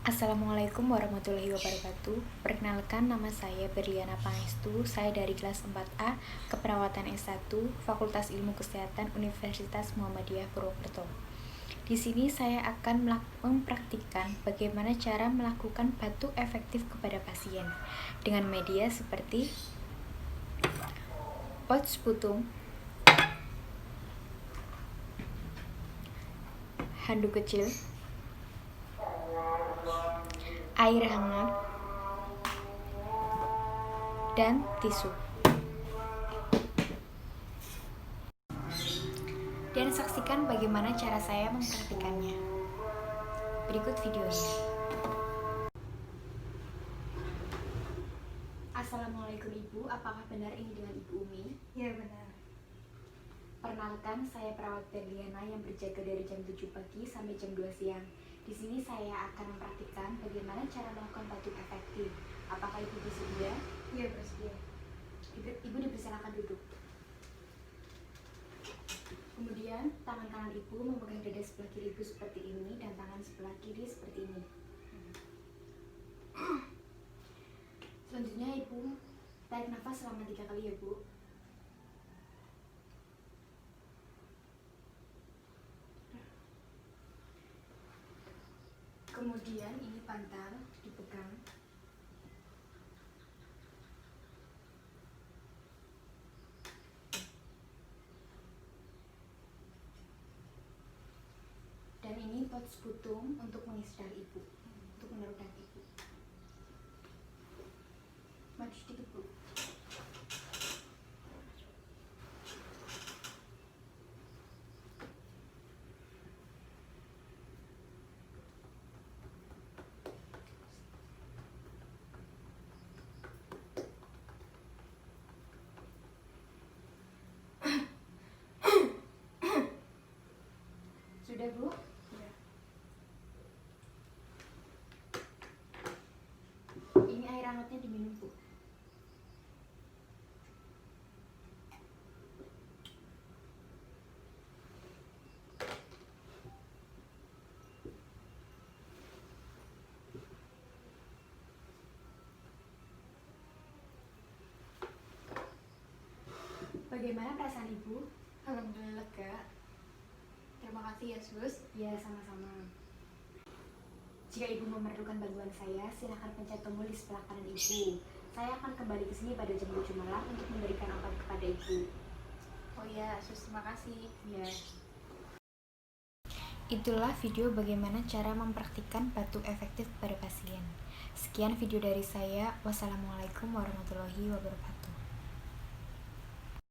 Assalamualaikum warahmatullahi wabarakatuh. Perkenalkan, nama saya Berliana Pangestu. Saya dari kelas 4A Keperawatan S1 Fakultas Ilmu Kesehatan Universitas Muhammadiyah Purwokerto. Di sini saya akan mempraktikkan bagaimana cara melakukan batuk efektif kepada pasien dengan media seperti pouch putung, handuk kecil, air hangat, dan tisu. Dan saksikan bagaimana cara saya mempraktikannya. Berikut videonya. Assalamualaikum Ibu, apakah benar ini dengan Ibu Umi? Ya, benar. Perkenalkan, saya perawat Berliana yang berjaga dari jam 7 pagi sampai jam 2 siang. Di sini saya akan mempraktikkan bagaimana cara melakukan batuk efektif. Apakah Ibu bersedia? Iya, bersedia. Ibu dipersilakan duduk. Kemudian tangan kanan Ibu memegang dada sebelah kiri Ibu seperti ini dan tangan sebelah kiri seperti ini. Selanjutnya Ibu tarik nafas selama 3 kali ya Bu. Kemudian ini pantal dipegang. Dan ini pouch putung untuk mengisi darah Ibu, untuk menaruh darah Ibu. Maju sedikit Bu. Sudah Bu? Ya. Ini air hangatnya diminum Bu. Bagaimana perasaan Ibu? Alhamdulillah lega. Terima kasih ya, Sus. Ya, sama-sama. Jika Ibu memerlukan bantuan saya, silakan pencet tombol di sebelah kanan Ibu. Saya akan kembali ke sini pada jam 7 malam untuk memberikan obat kepada Ibu. Oh ya, Sus, terima kasih. Ya. Itulah video bagaimana cara mempraktikkan batuk efektif pada pasien. Sekian video dari saya. Wassalamualaikum warahmatullahi wabarakatuh.